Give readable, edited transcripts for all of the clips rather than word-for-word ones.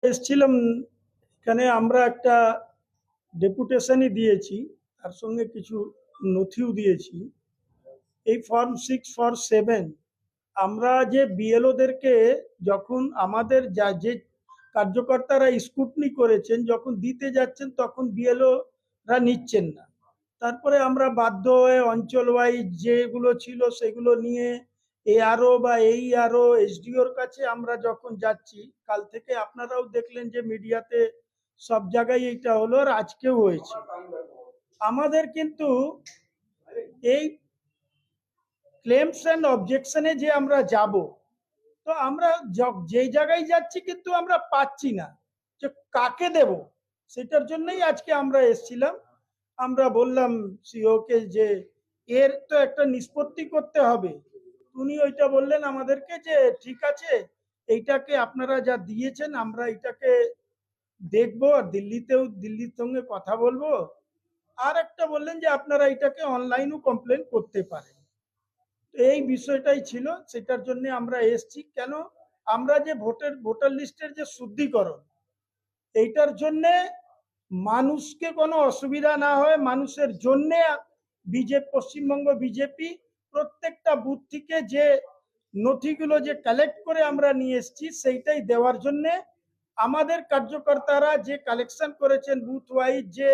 এসেছিলাম এখানে, আমরা একটা ডেপুটেশনই দিয়েছি, তার সঙ্গে কিছু নথিও দিয়েছি। এই ফর্ম 647 আমরা যে বিএলওদেরকে যখন আমাদের যে কার্যকর্তারা স্কুটনি করেছেন, যখন দিতে যাচ্ছেন তখন বিএলওরা নিচ্ছেন না। তারপরে আমরা বাধ্য হয়ে অঞ্চল ওয়াইজ যেগুলো ছিল সেগুলো নিয়ে এআরও বা এইআরও এসডিওর কাছে আমরা যখন যাচ্ছি, কাল থেকে আপনারাও দেখলেন যে মিডিয়াতে সব জায়গায় এইটা হলো, আর আজকেও হয়েছে। আমাদের কিন্তু এই ক্লেমস অ্যান্ড অবজেকশনে যে আমরা যাব, তো আমরা যে জায়গায় যাচ্ছি কিন্তু আমরা পাচ্ছি না যে কাকে দেব। সেটার জন্যই আজকে আমরা এসেছিলাম। আমরা বললাম সিওকে যে এর তো একটা নিষ্পত্তি করতে হবে। উনি ওইটা বললেন আমাদেরকে যে ঠিক আছে, এইটাকে আপনারা যা দিয়েছেন আমরা এটাকে দেখবো, আর দিল্লির সঙ্গে কথা বলবো। আর একটা বললেন যে আপনারা এটাকে অনলাইনও কমপ্লেন করতে পারেন। এই বিষয়টাই ছিল, সেটার জন্য আমরা এসছি। কেন আমরা যে ভোটার লিস্টের যে শুদ্ধিকরণ, এইটার জন্য মানুষকে কোনো অসুবিধা না হয়, মানুষের জন্য পশ্চিমবঙ্গ বিজেপি প্রত্যেকটা বুথ থেকে যে নথিগুলো যে কালেক্ট করে আমরা নিয়ে এসেছি সেইটাই দেওয়ার জন্য আমাদের কার্যকর্তারা যে কালেকশন করেছেন বুথ ওয়াইজ, যে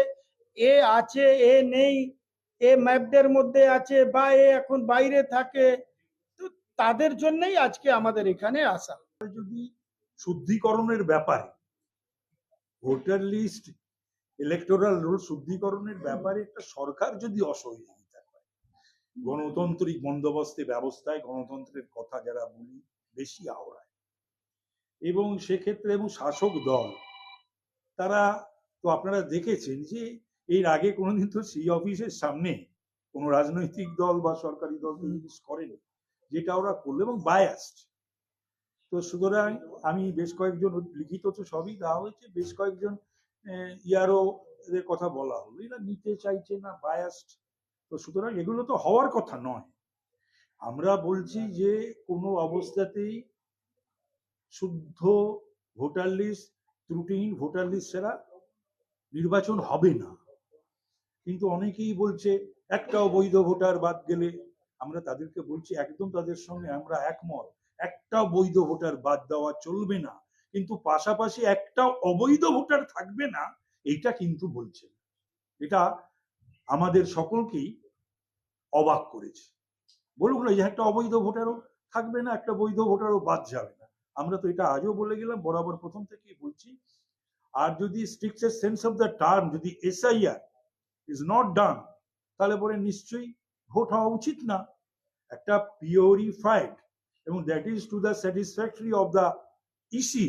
এ আছে এ নেই, এ ম্যাপদের মধ্যে আছে বা এ এখন বাইরে থাকে, তো তাদের জন্যই আজকে আমাদের এখানে আসা। যদি শুদ্ধিকরণের ব্যাপারে, ভোটার লিস্ট ইলেকটোরাল রোল শুদ্ধিকরণের ব্যাপারে একটা সরকার যদি অসহযোগিতা করে, গণতান্ত্রিক বন্দোবস্তে ব্যবস্থায় গণতন্ত্রের কথা যারা বলি বেশি আওড়ায়, এবং সেক্ষেত্রে এবং শাসক দল তারা, তো আপনারা দেখেছেন যে এর আগে কোনোদিন তো সেই অফিসের সামনে কোনো রাজনৈতিক দল বা সরকারি দল জিনিস করেনি, যেটা ওরা করলো, এবং বায়াসড। তো সুতরাং আমি বেশ কয়েকজন, লিখিত তো সবই দেওয়া হয়েছে, বেশ কয়েকজন ইয়ারও এদের কথা বলা হলো, এরা নিতে চাইছে না, বায়াসড। তো সুতরাং এগুলো তো হওয়ার কথা নয়। আমরা বলছি যে কোনো অবস্থাতেই শুদ্ধ ভোটার লিস্ট, ত্রুটিহীন ভোটার লিস্ট ছাড়া নির্বাচন হবে না। কিন্তু অনেকেই বলছে একটা অবৈধ ভোটার বাদ গেলে, আমরা তাদেরকে বলছি একদম তাদের সঙ্গে আমরা একমত, একটা বৈধ ভোটার বাদ দেওয়া চলবে না, কিন্তু পাশাপাশি একটা অবৈধ ভোটার থাকবে না এইটা কিন্তু বলছে। এটা আমাদের সকলকেই অবাক করেছে। বলুন না যে একটা অবৈধ ভোটারও থাকবে না, একটা বৈধ ভোটারও বাদ যাবে না। আমরা তো এটা আজও বলে গেলাম, বরাবর প্রথম থেকেই বলছি। আর যদি স্ট্রিক্টেস্ট সেন্স অফ দ্য টার্ম, যদি এসআইআর ইজ নট ডান, তাহলে পরে নিশ্চয়ই ভোট হওয়া উচিত না। একটা পিওরিফাইড এবং that is to the satisfactory of the EC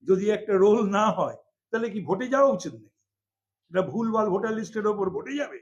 যদি একটা রোল না হয়, তাহলে কি ভোটে যাওয়া উচিত নাকি? এটা ভুলভাল ভোটার লিস্টের ওপর ভোটে যাবে?